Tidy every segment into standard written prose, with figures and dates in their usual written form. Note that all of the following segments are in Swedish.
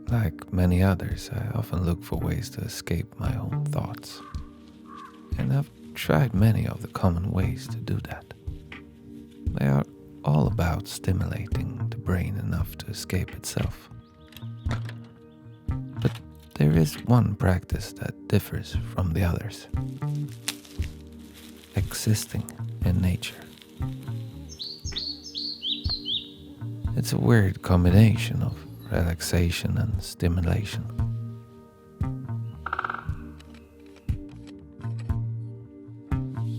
Like many others, I often look for ways to escape my own thoughts. And I've tried many of the common ways to do that. They are all about stimulating the brain enough to escape itself. But there is one practice that differs from the others. Existing in nature. It's a weird combination of relaxation and stimulation.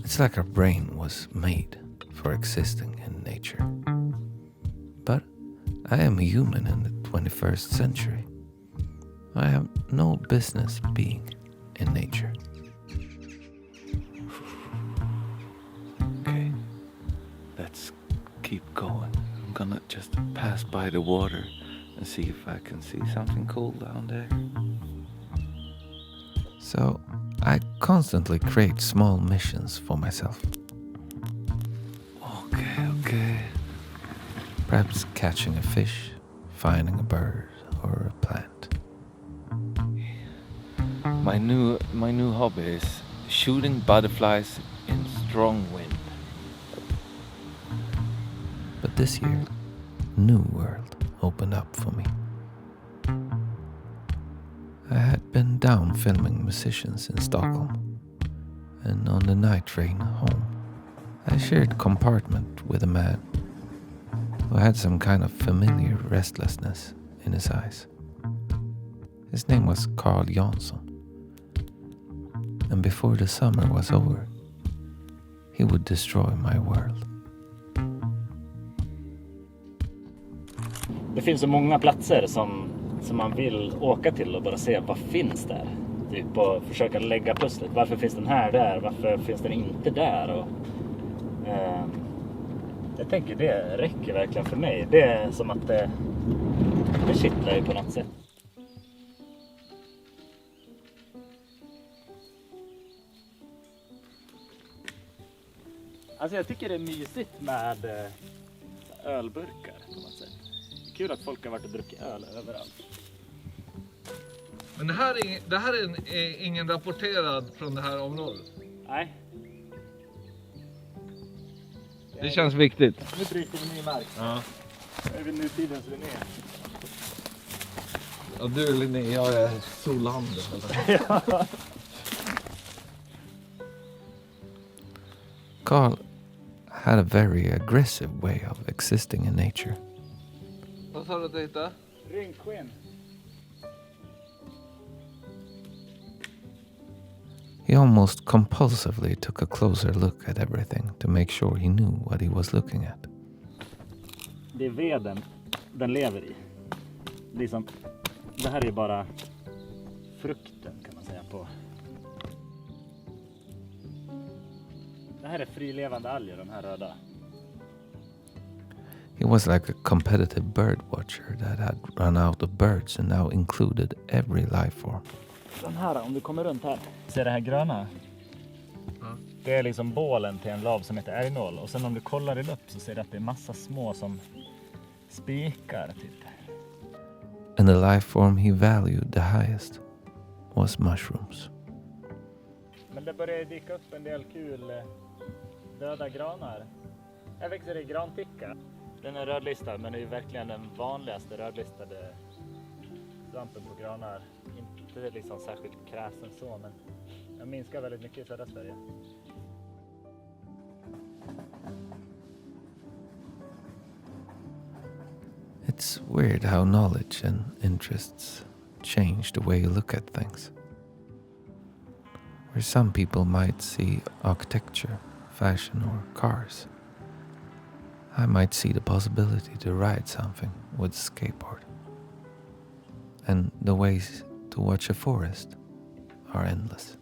It's like our brain was made for existing in nature. But I am a human in the 21st century. I have no business being in nature. Okay, let's keep going. I'm gonna just pass by the water and see if I can see something cool down there. So I constantly create small missions for myself. Okay. Perhaps catching a fish, finding a bird, or a plant. My new hobby is shooting butterflies in strong wind. But this year, a new world opened up for me. I had been down filming musicians in Stockholm, and on the night train home, I shared compartment with a man who had some kind of familiar restlessness in his eyes. His name was Carl Jansson, and before the summer was over, he would destroy my world. Det finns så många platser som man vill åka till och bara se vad finns där. Typ och försöka lägga pusslet. Varför finns den här där? Varför finns den inte där? Och, jag tänker det räcker verkligen för mig. Det är som att det kittlar ju på något sätt. Alltså jag tycker det är mysigt med ölburkar på något sätt. Kul att folk har varit och druckit öl överallt. Men det här är ingen rapporterad från det här området? Nej. Det känns viktigt. Nu bryter vi ny mark. Ja. Nu är vi nutidens Linné. Ja, du är Linné, jag är Solander. Ja. Carl had a very aggressive way of existing in nature. Vad sa du att det heter? Rynksken. He almost compulsively took a closer look at everything to make sure he knew what he was looking at. Det är veden den lever i. Det här är ju bara frukten kan man säga på. Det här är frilevande alger, de här röda. He was like a competitive bird watcher that had run out of birds and now included every life form. Den här, om du kommer runt här. Ser det här gröna? Ja. Det är liksom bålen till en lav som heter ärgnål. Och sen om du kollar i lupp så ser du att det är massa små som spikar typ. And the life form he valued the highest was mushrooms. Men det börjar dyka upp en del kul döda granar. Här växer det granticka. Den är rödlistad, men det är ju verkligen den vanligaste rödlistade svampen på granar. Inte liksom särskilt kräsen så, men den minskar väldigt mycket i södra Sverige. It's weird how knowledge and interests change the way you look at things. Where some people might see architecture, fashion, or cars, I might see the possibility to ride something with a skateboard. And the ways to watch a forest are endless.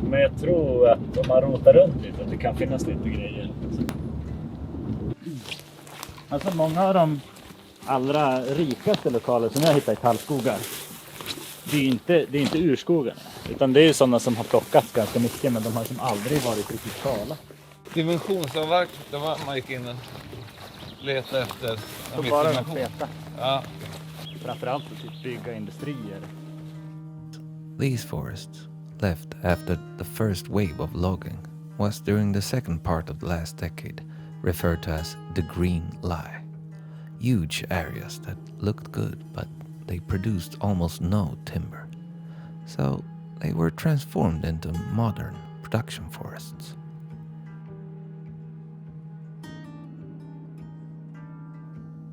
Men jag tror att om man rotar runt lite, att det kan finnas lite grejer. Alltså många av de allra rikaste lokaler som jag hittar i tallskogar, det är inte urskogarna. Utan det är ju sådana som har plockats ganska mycket, men de har som aldrig varit riktigt kala. Dimensionsavverkning, det var man gick in och letade efter. Så bara de feta. Ja. Framförallt för typ bygga industrier. These forests, left after the first wave of logging, was during the second part of the last decade referred to as the Green Lie. Huge areas that looked good, but they produced almost no timber. So they were transformed into modern production forests.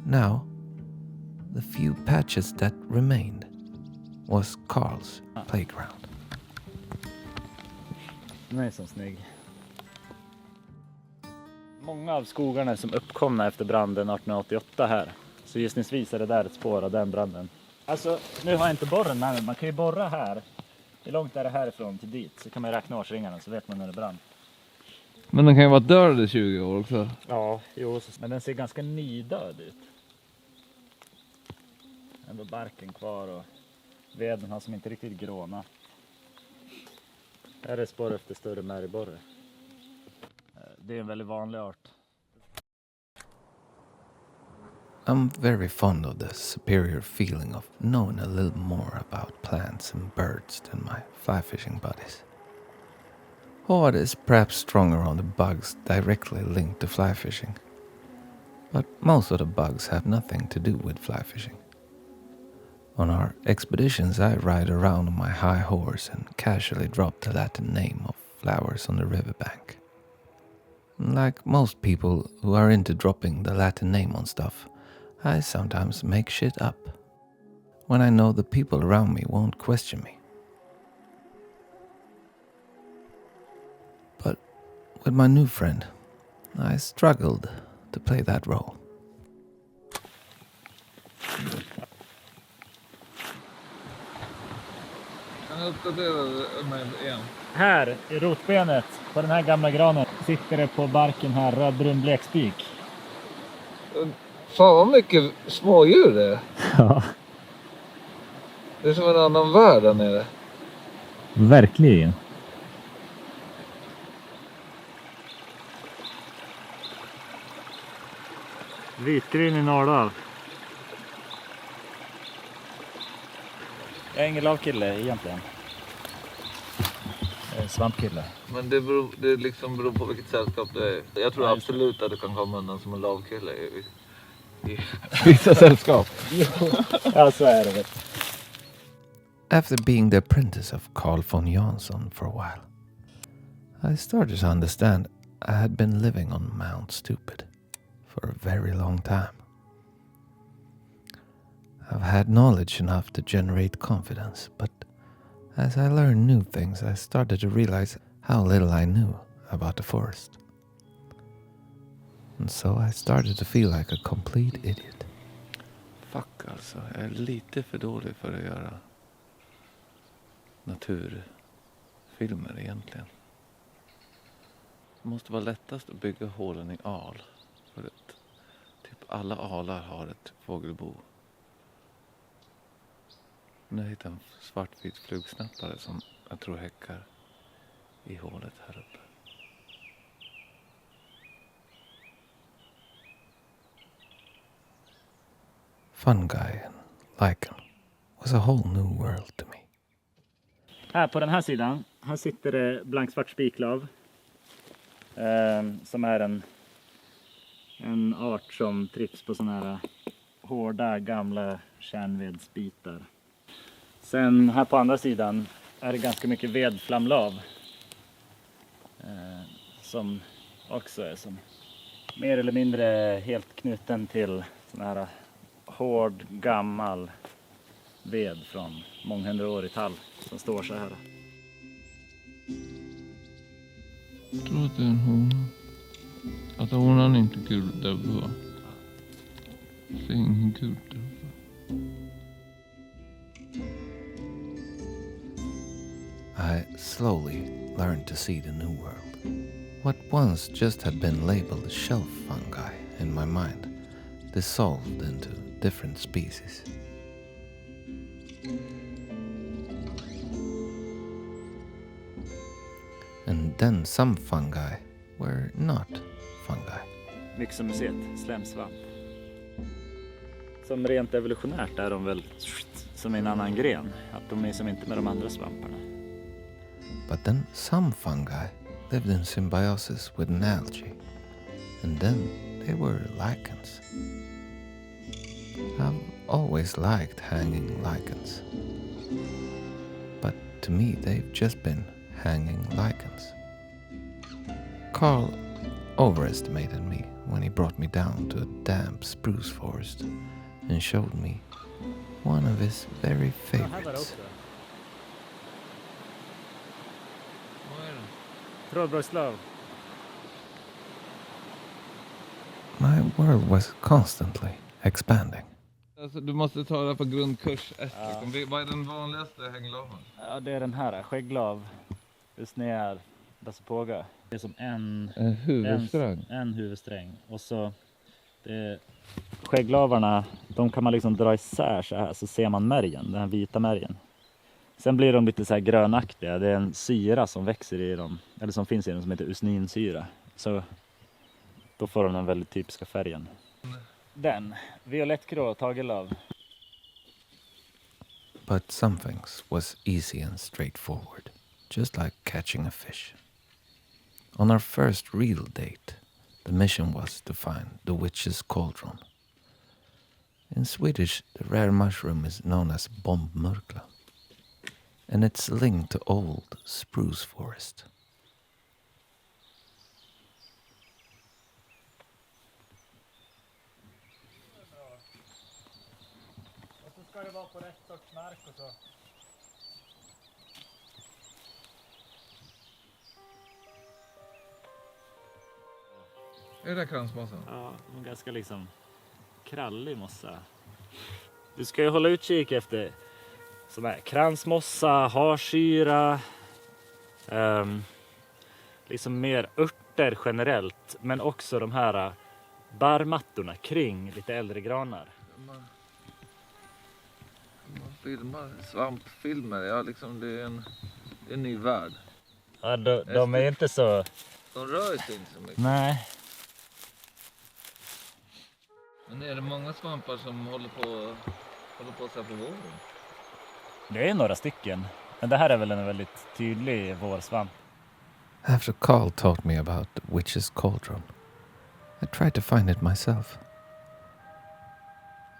Now, the few patches that remained was Carl's playground. Den är så snygg. Många av skogarna som uppkomna efter branden 1888 här. Så gissningsvis är det där ett spår av den branden. Alltså, nu har jag inte borren med mig. Man kan ju borra här. Hur långt är det härifrån till dit? Så kan man räkna årsringarna så vet man när det brann. Men den kan ju vara död i 20 år också. Ja, jo. Men den ser ganska nydöd ut. Ändå barken kvar och veden har som inte riktigt gråna. Här är spår efter större märgborre. Det är en väldigt vanlig art. I'm very fond of the superior feeling of knowing a little more about plants and birds than my fly fishing buddies. Hard is perhaps stronger on the bugs directly linked to fly fishing. But most of the bugs have nothing to do with fly fishing. On our expeditions I ride around on my high horse and casually drop the Latin name of flowers on the riverbank. Like most people who are into dropping the Latin name on stuff, I sometimes make shit up when I know the people around me won't question me. But with my new friend, I struggled to play that role. Jag uppdaterar mig igen. Här i rotbenet på den här gamla granen sitter det på barken här rödbrun blekspik. Fan vad mycket smådjur det är. Ja, Det är som en annan värld där nere. verkligen. Vitgryn i Norrdal. Jag är ingen lavkille egentligen. Jag är en svampkille. Men det liksom beror på vilket sällskap det är. Jag tror absolut att du kan komma undan som en lavkille i vissa sällskap. Ja, så är det väl. After being the apprentice of Carl von Jansson for a while, I started to understand I had been living on Mount Stupid for a very long time. I've had knowledge enough to generate confidence, but as I learned new things, I started to realize how little I knew about the forest. And so I started to feel like a complete idiot. Fuck alltså, jag är lite för dålig för att göra naturfilmer egentligen. Det måste vara lättast att bygga hålen i al. För att typ alla alar har ett fågelbo. Nu har jag hittat en svartvit flugsnappare som jag tror häckar i hålet här uppe. Fungi and lichen was a whole new world to me. Här på den här sidan, här sitter det blanksvart spiklav. Som är en art som trivs på såna här hårda gamla kärnvedsbitar. Sen här på andra sidan är det ganska mycket vedflamlav. Som också är som mer eller mindre helt knuten till sån här hård gammal ved från månghundraårig tall som står så här. Jag tror att det är en hona. Att honan inte gul dubba. Det är ingen gul dubba. I slowly learned to see the new world. What once just had been labeled shelf fungi in my mind dissolved into different species. But then some fungi were not fungi. Myxomuseet, slemsvamp. Som rent evolutionärt är de väl som en annan gren. Att de är som inte med de andra svamparna. But then some fungi lived in symbiosis with an algae. And then they were lichens. I've always liked hanging lichens. But to me they've just been hanging lichens. Carl overestimated me when he brought me down to a damp spruce forest and showed me one of his very favorites. Trådbrödslav. My world was constantly expanding. Alltså, du måste ta det på grundkurs 1. Liksom. Vad är den vanligaste hänglavan? Ja, det är den här, skägglav. Just ner, Dassepåga. Det är som en huvudsträng. En huvudsträng. Och så skägglavarna, de kan man liksom dra isär så här, så ser man märgen, den här vita märgen. Sen blir de lite så här grönaktiga. Det är en syra som växer i dem, eller som finns i dem, som heter usninsyra. Så då får de den väldigt typiska färgen. Den, violettgrå tagelav. But some things was easy and straightforward, just like catching a fish. On our first real date, the mission was to find the witch's cauldron. In Swedish, the rare mushroom is known as bombmurkla, and it's linked to old spruce forest. Och så ska det vara på rätt sorts mark och så. Är det kransmossan? Ja, en ganska liksom krallig mossa. Du ska ju hålla utkik efter som är kransmossa, harsyra, liksom mer örter generellt, men också de här barrmattorna kring lite äldre granar. Man filmar svampfilmer, ja liksom det är en ny värld. Ja, de är inte så... De rör sig inte så mycket. Nej. Men är det många svampar som håller på så här på våren? Det är några stycken. Men det här är väl en väldigt tydlig vårsvamp. After Carl taught me about the witch's cauldron, I tried to find it myself.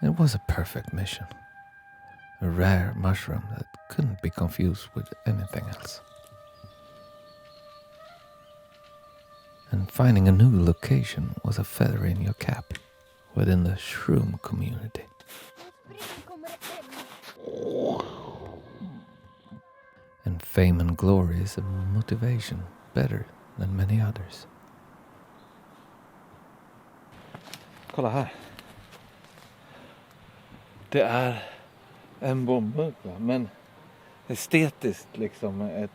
It was a perfect mission. A rare mushroom that couldn't be confused with anything else. And finding a new location was a feather in your cap within the shroom community. And fame and glory is a motivation better than many others. Kolla här. Det är en bombmurkla, men estetiskt liksom ett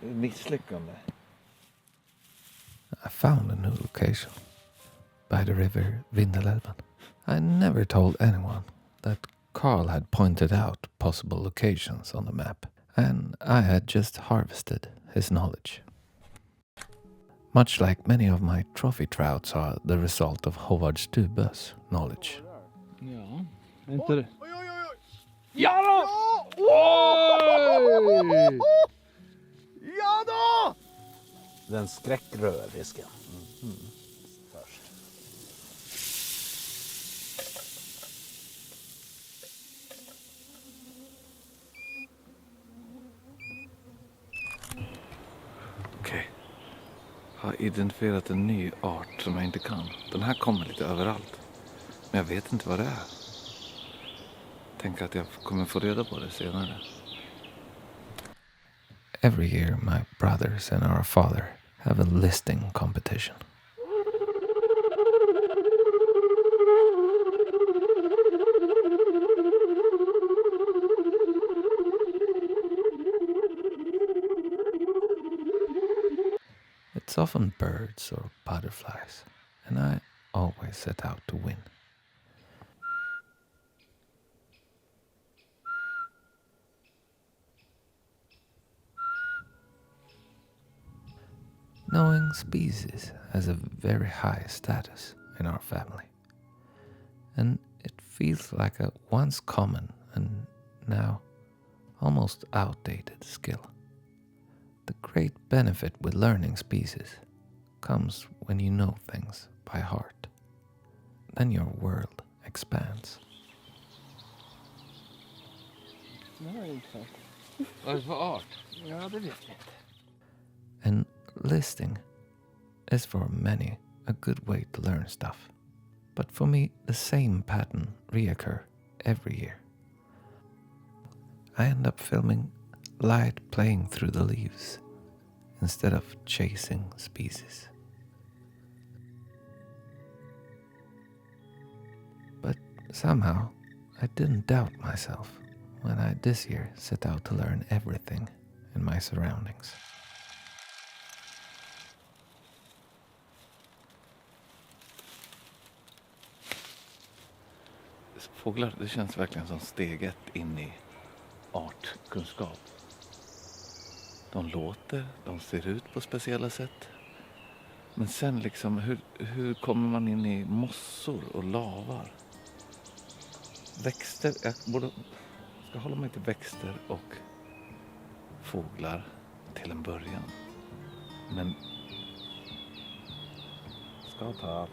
misslyckande. I found a new location by the river Vindelälven. I never told anyone that Carl had pointed out possible locations on the map, and I had just harvested his knowledge. Much like many of my trophy trouts are the result of Howard Stubbe's knowledge. Ja, inte det. Oj, oj, oj, oj! Ja då! Oj! Ja då! Den skräckrörisken. Först. Okej. Jag har identifierat en ny art som jag inte kan. Den här kommer lite överallt. Men jag vet inte vad det är. Tänker att jag kommer få reda på det senare. Every year my brothers and our father have a listing competition. It's often birds or butterflies, and I always set out to win. Knowing species has a very high status in our family, and it feels like a once common and now almost outdated skill. The great benefit with learning species comes when you know things by heart. Then your world expands. Det var intressant. Vad är det för art? Ja, det vet jag inte. And listing is for many a good way to learn stuff. But for me, the same pattern reoccur every year. I end up filming light playing through the leaves instead of chasing species. But somehow, I didn't doubt myself when I this year set out to learn everything in my surroundings. Fåglar, det känns verkligen som steg 1 in i artkunskap. De låter, de ser ut på speciella sätt. Men sen liksom, hur kommer man in i mossor och lavar? Växter, jag ska hålla mig till växter och fåglar till en början. Men ska ta allt.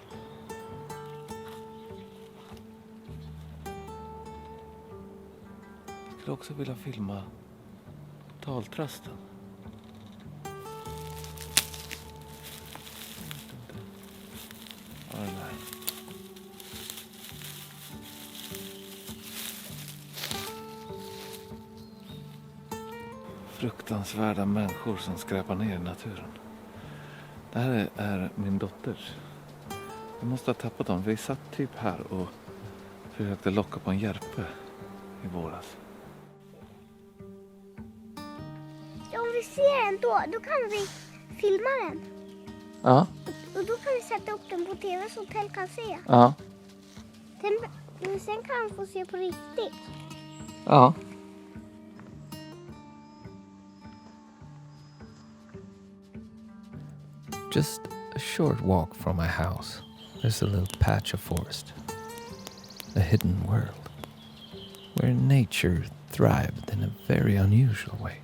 Jag skulle också vilja filma taltrasten. Ja, den här. Fruktansvärda människor som skräpar ner i naturen. Det här är min dotters. Jag måste ha tappat dem. Vi satt typ här och försökte locka på en järpe i våras. Ja, om vi ser den då kan vi filma den. Ja. Och då kan vi sätta upp den på tv så Tell kan se. Ja. Sen kan han få se på riktigt. Ja. Just a short walk from my house, there's a little patch of forest. A hidden world, where nature thrived in a very unusual way.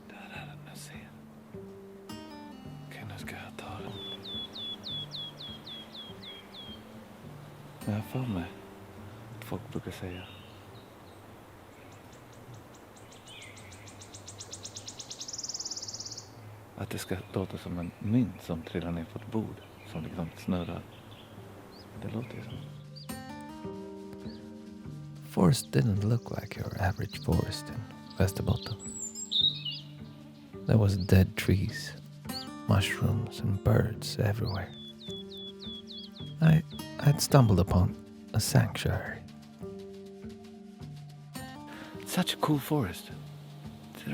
Där är den, jag ser. Okej, nu ska jag ta den. Men jag har för mig att folk brukar säga att det ska låta som en mynt som trillar ner på ett bord som liksom snurrar. Det låter ju så. Forest didn't look like your average forest in Västerbotten. There was dead trees, mushrooms and birds everywhere. I'd stumbled upon a sanctuary. Such a cool forest. It's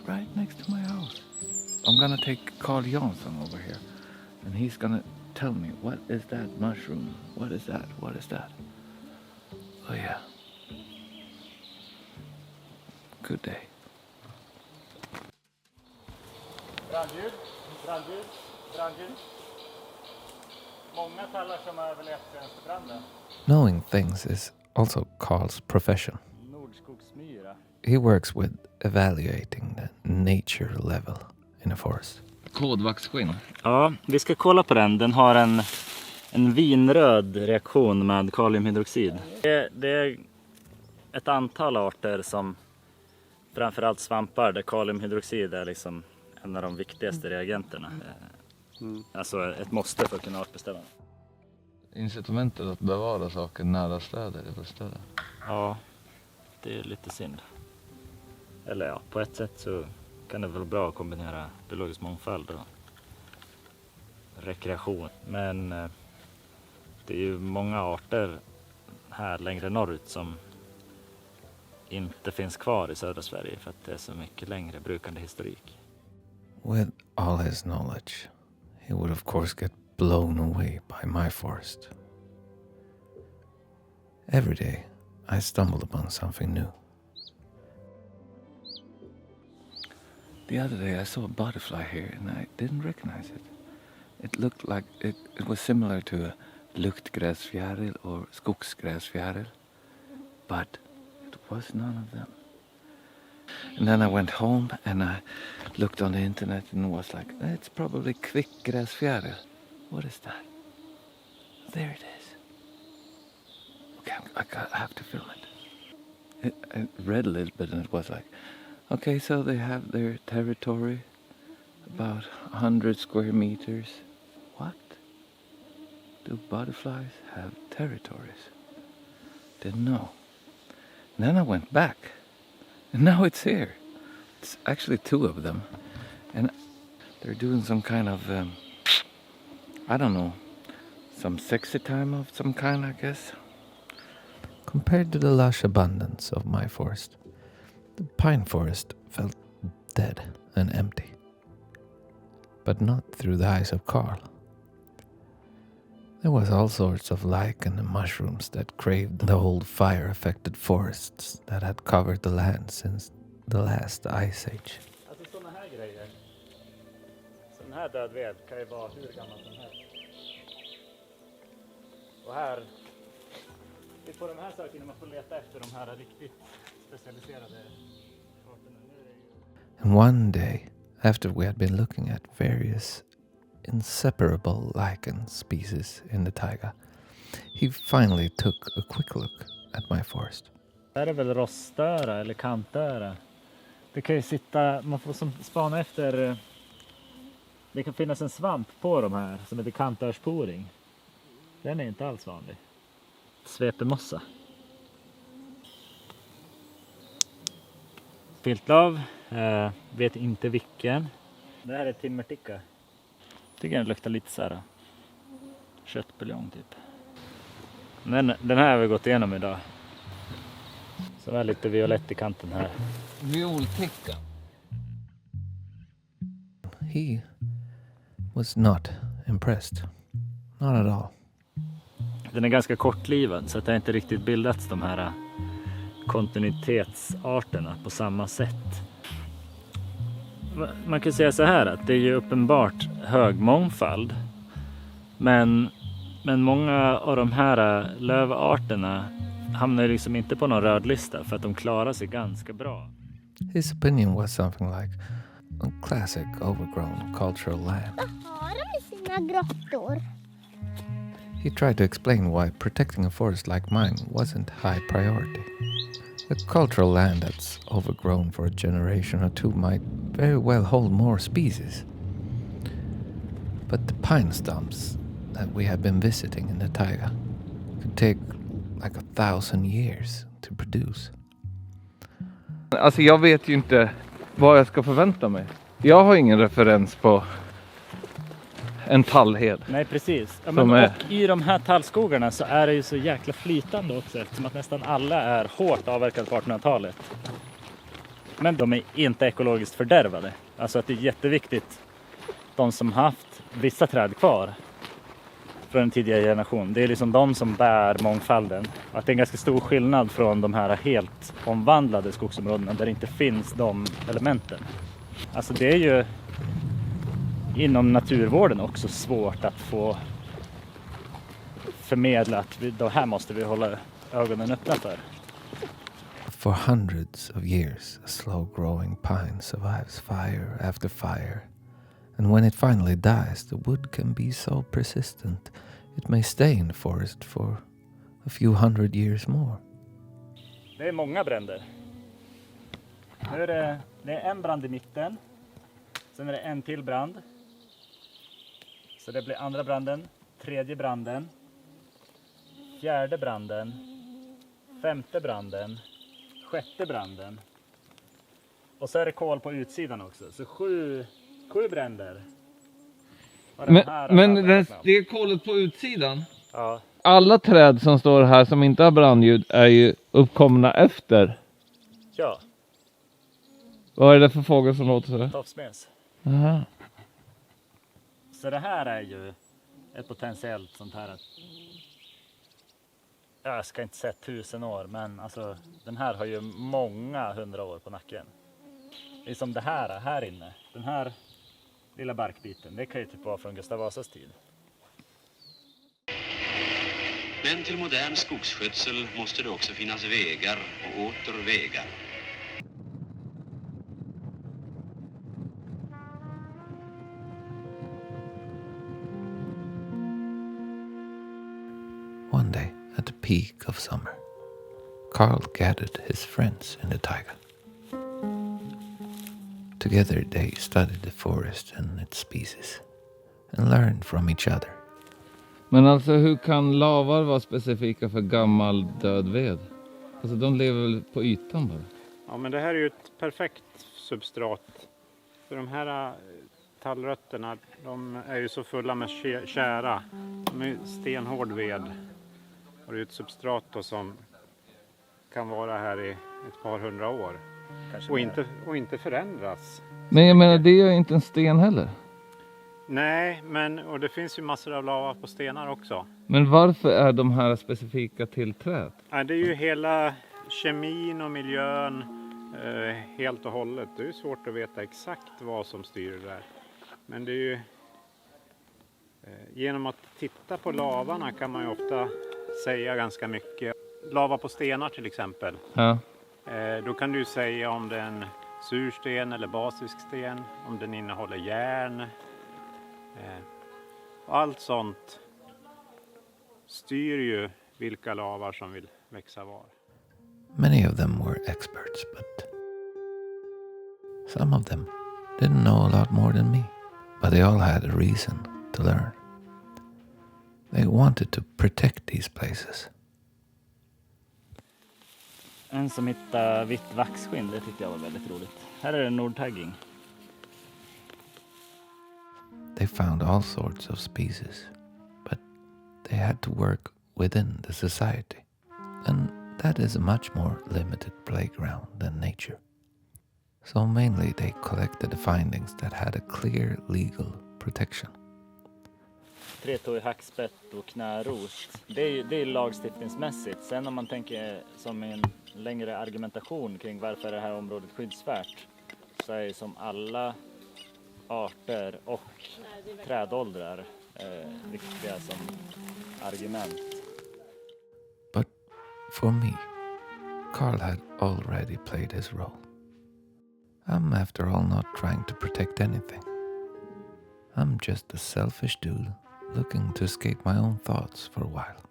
right next to my house. I'm gonna take Carl Jansson over here and he's gonna tell me, what is that mushroom? What is that? What is that? Oh yeah. Good day. Brandljud, brandljud, brandljud. Många tallar som har överlevt branden. Knowing things is also Carl's profession. Nordskogsmyra. He works with evaluating the nature level in a forest. Kodvaxskinn. Ja, vi ska kolla på den. Den har en vinröd reaktion med kaliumhydroxid. Det är ett antal arter som, framförallt svampar, där kaliumhydroxid är liksom en av de viktigaste reagenterna. Alltså ett måste för att kunna artbestämma. Incitamentet att bevara saker nära städer är väl större. Ja, det är lite synd. Eller ja, på ett sätt så kan det vara bra att kombinera biologisk mångfald och rekreation. Men det är ju många arter här längre norrut som inte finns kvar i södra Sverige för att det är så mycket längre brukande historik. With all his knowledge, he would of course get blown away by my forest. Every day, I stumbled upon something new. The other day I saw a butterfly here and I didn't recognize it. It looked like it was similar to a luktgräsfjäril or skogsgräsfjäril, but it was none of them. And then I went home and I looked on the internet and was like, it's probably kvickgräsfjäril. What is that? There it is. Okay, I have to film it. I read a little bit and it was like, okay, so they have their territory, about 100 square meters. What? Do butterflies have territories? Didn't know. And then I went back. And now it's here. It's actually 2 of them. And they're doing some kind of, I don't know, some sexy time of some kind, I guess. Compared to the lush abundance of my forest, the pine forest felt dead and empty. But not through the eyes of Carl. There was all sorts of lichen and mushrooms that craved the old fire-affected forests that had covered the land since the last ice age. Alltså sådana här grejer. Sån här död ved kan ju vara hur gammal som helst. Och här, det är på de här sakerna man får leta efter de här riktigt specialiserade arterna. And one day, after we had been looking at various inseparable lichen species in the taiga, he finally took a quick look at my forest. Det här är väl rostöra eller kantöra. Det kan ju sitta, man får som spana efter, det kan finnas en svamp på de här som heter kantörsporing. Den är inte alls vanlig. Svepemossa. Filtlav, vet inte vilken. Det här är timmerticka. Tycker den luktar lite så här köttbuljong typ. Den här har vi gått igenom idag. Så är lite violett i kanten här. Violticka. He was not impressed. Not at all. Den är ganska kortlivad så att det har inte riktigt bildats de här kontinuitetsarterna på samma sätt. Man kan säga så här att det är ju uppenbart hög mångfald. Men många av de här lövarterna hamnar liksom inte på någon rödlista för att de klarar sig ganska bra. His opinion was something like a classic overgrown cultural land. Vad har de i sina grottor? He tried to explain why protecting a forest like mine wasn't high priority. A cultural land that's overgrown for a generation or 2 might very well hold more species. But the pine stumps that we have been visiting in the taiga could take like 1,000 years to produce. Alltså jag vet ju inte vad jag ska förvänta mig. Jag har ingen referens på en tallhed. Nej, precis. Ja, Som men, är- och i de här tallskogarna så är det ju så jäkla flytande också eftersom att nästan alla är hårt avverkade på 1800-talet. Men de är inte ekologiskt fördärvade. Alltså att det är jätteviktigt, de som haft vissa träd kvar från en tidigare generation, det är liksom de som bär mångfalden. Och att det är en ganska stor skillnad från de här helt omvandlade skogsområdena där det inte finns de elementen. Alltså det är ju inom naturvården också svårt att få förmedla att det här måste vi hålla ögonen öppna för. For hundreds of years, a slow-growing pine survives fire after fire. And when it finally dies, the wood can be so persistent it may stay in the forest for a few hundred years more. Det är många bränder. Nu är det är en brand i mitten. Sen är det en till brand. Så det blir andra branden, tredje branden, fjärde branden, femte branden, sjätte branden. Och så är det kol på utsidan också. Så sju bränder. Och den här har Men drabbat med. det är kolet på utsidan. Ja, Alla träd som står här som inte har brandljud är ju uppkomna efter. ja, Vad är det för fågel som låter sådär? tofsmes. Aha. Så det här är ju ett potentiellt sånt här att jag ska inte säga 1000 år, men alltså den här har ju många 100 år på nacken. Det är som det här inne. Den här lilla barkbiten, det kan ju typ vara från Gustav Vasas tid. Men till modern skogsskötsel måste det också finnas vägar och åter vägar. One day, at the peak of summer, Carl gathered his friends in the taiga. Together they studied the forest and its species and learned from each other. Men alltså hur kan lavar vara specifika för gammal död ved? Alltså de lever väl på ytan bara? Ja, men det här är ju ett perfekt substrat. För de här tallrötterna, de är ju så fulla med tjära. De är stenhård ved. Och det är ett substrat då som kan vara här i ett par hundra år. Och inte förändras. Men jag menar, det är ju inte en sten heller. Nej, och det finns ju massor av lava på stenar också. Men varför är de här specifika till träd? Ja, det är ju hela kemin och miljön helt och hållet. Det är ju svårt att veta exakt vad som styr det där. Men det är ju genom att titta på lavarna kan man ju ofta säga ganska mycket. Lava på stenar till exempel. Ja. Då kan du säga om det är en sursten eller basisk sten, om den innehåller järn. Allt sånt styr ju vilka lavar som vill växa var. Many of them were experts, but some of them didn't know a lot more than me. But they all had a reason to learn. They wanted to protect these places. En som hittade vitt vaxskinn, det tyckte jag var väldigt roligt. Här är det nordtagging. They found all sorts of species, but they had to work within the society. And that is a much more limited playground than nature. So mainly they collected the findings that had a clear legal protection. Tretåig hackspett och knäros. Det är lagstiftningsmässigt. Sen om man tänker som en längre argumentation kring varför det här området är skyddsvärt, så är som alla arter och trädåldrar viktiga som argument. But for me, Carl had already played his role. I'm after all not trying to protect anything. I'm just a selfish dude looking to escape my own thoughts for a while.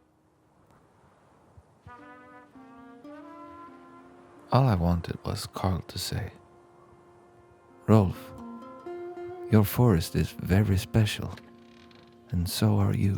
All I wanted was Carl to say, "Rolf, your forest is very special, and so are you.